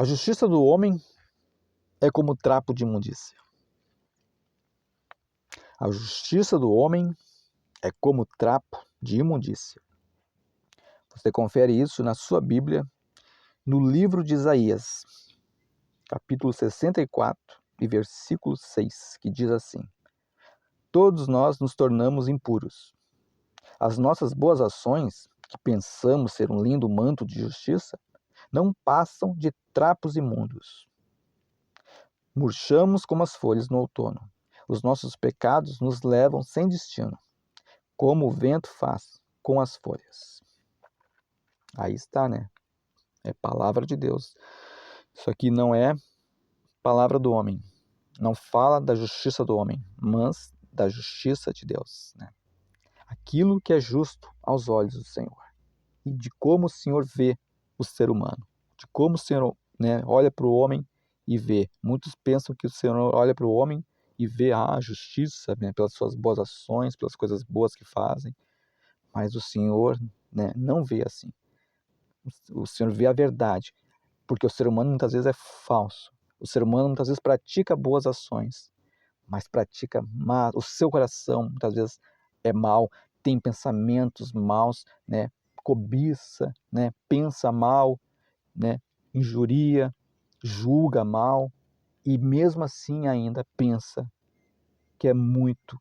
A justiça do homem é como trapo de imundícia. A justiça do homem é como trapo de imundícia. Você confere isso na sua Bíblia, no livro de Isaías, capítulo 64 e versículo 6, que diz assim: Todos nós nos tornamos impuros. As nossas boas ações, que pensamos ser um lindo manto de justiça, não passam de trapos imundos. Murchamos como as folhas no outono. Os nossos pecados nos levam sem destino, como o vento faz com as folhas. Aí está, né? É palavra de Deus. Isso aqui não é palavra do homem. Não fala da justiça do homem, mas da justiça de Deus, né? Aquilo que é justo aos olhos do Senhor. E de como o Senhor vê o ser humano. De como o Senhor, né, olha para o homem e vê. Muitos pensam que o Senhor olha para o homem e vê a justiça, né, pelas suas boas ações, pelas coisas boas que fazem. Mas o Senhor, né, não vê assim. O Senhor vê a verdade. Porque o ser humano muitas vezes é falso. O ser humano muitas vezes pratica boas ações, mas pratica mal. O seu coração muitas vezes é mau, tem pensamentos maus, né? Cobiça, né? Pensa mal, né? Injuria, julga mal e mesmo assim ainda pensa que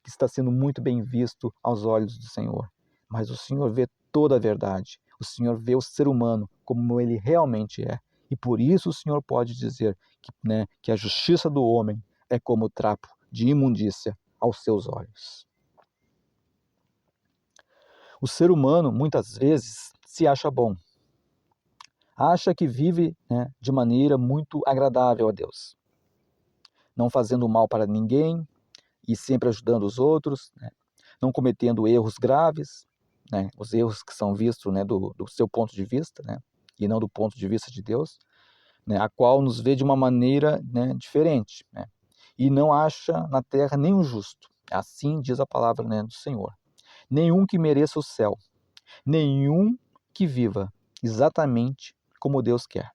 que está sendo muito bem visto aos olhos do Senhor. Mas o Senhor vê toda a verdade. O Senhor vê o ser humano como ele realmente é. E por isso o Senhor pode dizer que a justiça do homem é como o trapo de imundícia aos seus olhos. O ser humano, muitas vezes, se acha bom. Acha que vive, né, de maneira muito agradável a Deus. Não fazendo mal para ninguém e sempre ajudando os outros, né, não cometendo erros graves, né, os erros que são vistos, né, do seu ponto de vista, né, e não do ponto de vista de Deus, né, a qual nos vê de uma maneira, né, diferente, né, e não acha na terra nenhum justo. Assim diz a palavra, né, do Senhor. Nenhum que mereça o céu, nenhum que viva exatamente como Deus quer.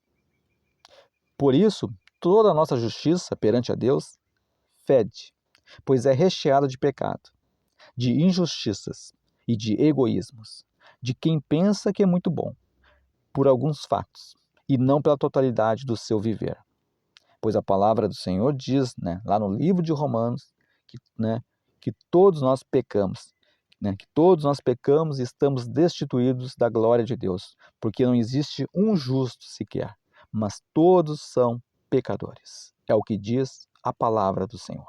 Por isso, toda a nossa justiça perante a Deus fede, pois é recheada de pecado, de injustiças e de egoísmos, de quem pensa que é muito bom, por alguns fatos, e não pela totalidade do seu viver. Pois a palavra do Senhor diz, né, lá no livro de Romanos, que todos nós pecamos, né, que todos nós pecamos e estamos destituídos da glória de Deus, porque não existe um justo sequer, mas todos são pecadores. É o que diz a palavra do Senhor.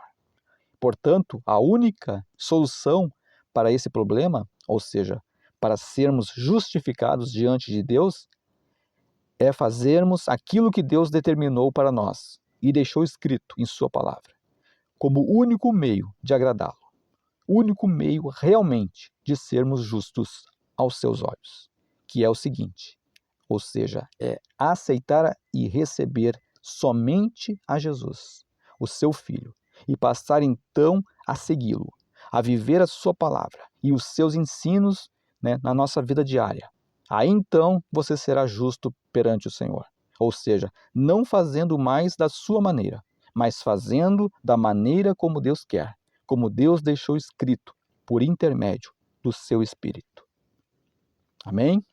Portanto, a única solução para esse problema, ou seja, para sermos justificados diante de Deus, é fazermos aquilo que Deus determinou para nós e deixou escrito em sua palavra, como único meio de agradá-lo, único meio realmente de sermos justos aos seus olhos, que é o seguinte, ou seja, é aceitar e receber somente a Jesus, o seu Filho, e passar então a segui-lo, a viver a sua palavra e os seus ensinos, né, na nossa vida diária. Aí então você será justo perante o Senhor, ou seja, não fazendo mais da sua maneira, mas fazendo da maneira como Deus quer, como Deus deixou escrito por intermédio do seu Espírito. Amém?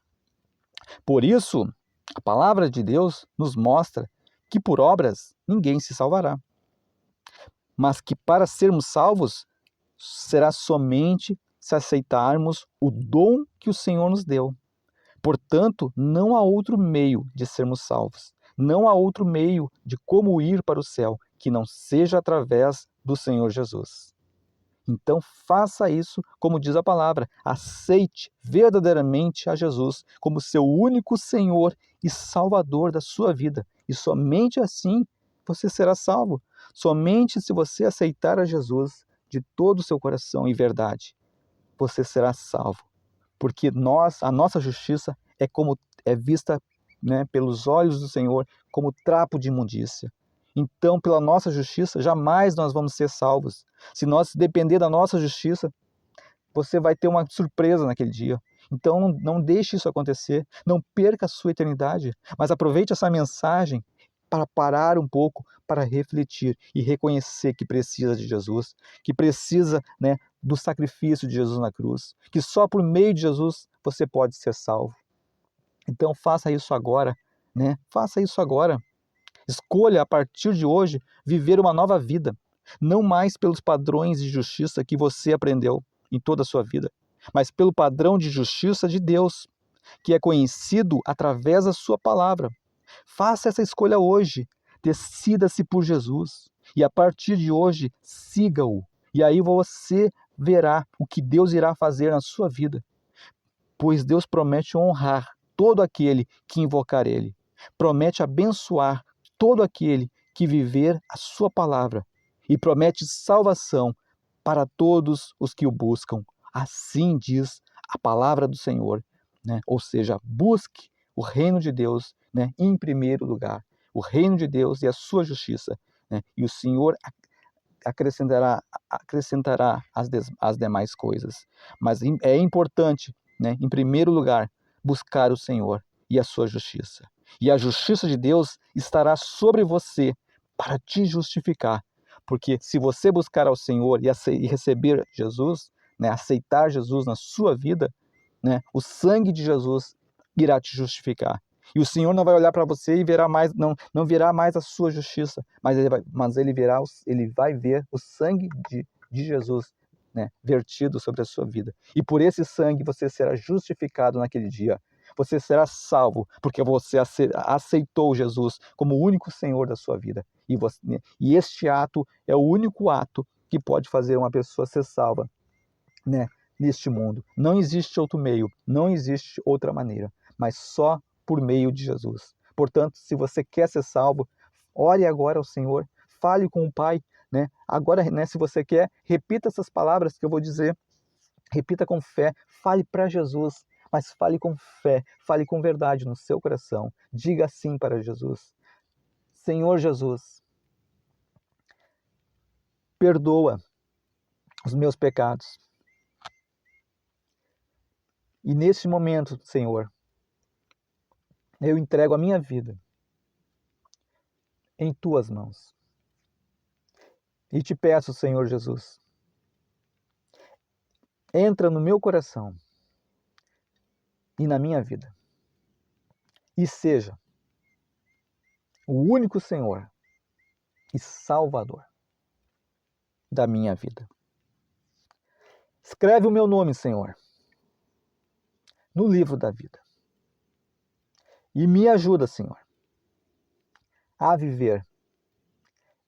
Por isso, a palavra de Deus nos mostra que por obras ninguém se salvará, mas que para sermos salvos será somente se aceitarmos o dom que o Senhor nos deu. Portanto, não há outro meio de sermos salvos, não há outro meio de como ir para o céu que não seja através do Senhor Jesus. Então faça isso, como diz a palavra, aceite verdadeiramente a Jesus como seu único Senhor e Salvador da sua vida. E somente assim você será salvo. Somente se você aceitar a Jesus de todo o seu coração e verdade, você será salvo. Porque a nossa justiça é vista, né, pelos olhos do Senhor como trapo de imundícia. Então, pela nossa justiça, jamais nós vamos ser salvos. Se nós depender da nossa justiça, você vai ter uma surpresa naquele dia. Então, não deixe isso acontecer. Não perca a sua eternidade, mas aproveite essa mensagem para parar um pouco, para refletir e reconhecer que precisa de Jesus, que precisa, né, do sacrifício de Jesus na cruz, que só por meio de Jesus você pode ser salvo. Então faça isso agora, né? Faça isso agora. Escolha a partir de hoje viver uma nova vida, não mais pelos padrões de justiça que você aprendeu em toda a sua vida, mas pelo padrão de justiça de Deus, que é conhecido através da sua palavra. Faça essa escolha hoje, decida-se por Jesus e a partir de hoje siga-o. E aí você verá o que Deus irá fazer na sua vida, pois Deus promete honrar todo aquele que invocar Ele, promete abençoar todo aquele que viver a sua palavra e promete salvação para todos os que o buscam. Assim diz a palavra do Senhor, né? Ou seja, busque o reino de Deus, né, em primeiro lugar, o reino de Deus e a sua justiça, né? E o Senhor acrescentará as demais coisas. Mas é importante, né, em primeiro lugar, buscar o Senhor e a sua justiça. E a justiça de Deus estará sobre você para te justificar. Porque se você buscar ao Senhor e receber Jesus, né, aceitar Jesus na sua vida, né, o sangue de Jesus irá te justificar. E o Senhor não vai olhar para você e verá mais, não verá mais a sua justiça, mas ele vai ver o sangue de Jesus, né, vertido sobre a sua vida. E por esse sangue você será justificado naquele dia. Você será salvo, porque você aceitou Jesus como o único Senhor da sua vida. E este ato é o único ato que pode fazer uma pessoa ser salva, né, neste mundo. Não existe outro meio, não existe outra maneira, mas só por meio de Jesus. Portanto, se você quer ser salvo, ore agora ao Senhor, fale com o Pai, né? Agora, né, se você quer, repita essas palavras que eu vou dizer, repita com fé, fale para Jesus, mas fale com fé, fale com verdade no seu coração. Diga sim para Jesus. Senhor Jesus, perdoa os meus pecados. E neste momento, Senhor, eu entrego a minha vida em tuas mãos. E te peço, Senhor Jesus, entra no meu coração e na minha vida. E seja o único Senhor e Salvador da minha vida. Escreve o meu nome, Senhor, no livro da vida. E me ajuda, Senhor, a viver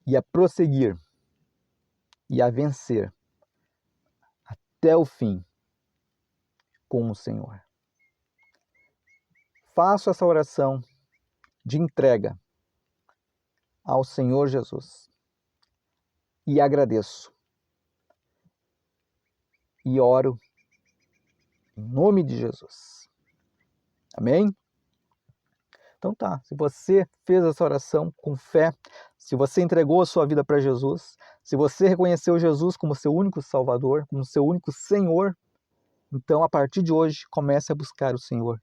e a prosseguir e a vencer até o fim com o Senhor. Faço essa oração de entrega ao Senhor Jesus e agradeço e oro em nome de Jesus. Amém? Então tá, se você fez essa oração com fé, se você entregou a sua vida para Jesus, se você reconheceu Jesus como seu único Salvador, como seu único Senhor, então a partir de hoje comece a buscar o Senhor.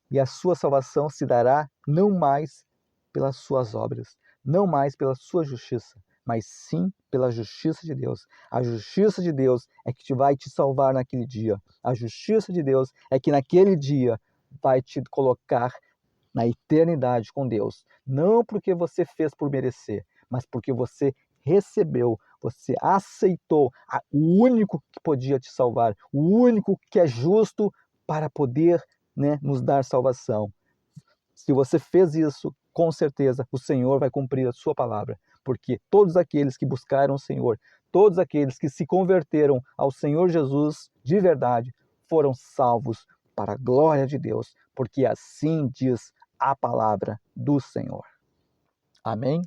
E a sua salvação se dará não mais pelas suas obras, não mais pela sua justiça, mas sim pela justiça de Deus. A justiça de Deus é que vai te salvar naquele dia. A justiça de Deus é que naquele dia vai te colocar na eternidade com Deus. Não porque você fez por merecer, mas porque você recebeu, você aceitou o único que podia te salvar, o único que é justo para poder, né, nos dar salvação. Se você fez isso, com certeza o Senhor vai cumprir a sua palavra, porque todos aqueles que buscaram o Senhor, todos aqueles que se converteram ao Senhor Jesus de verdade, foram salvos para a glória de Deus, porque assim diz a palavra do Senhor. Amém?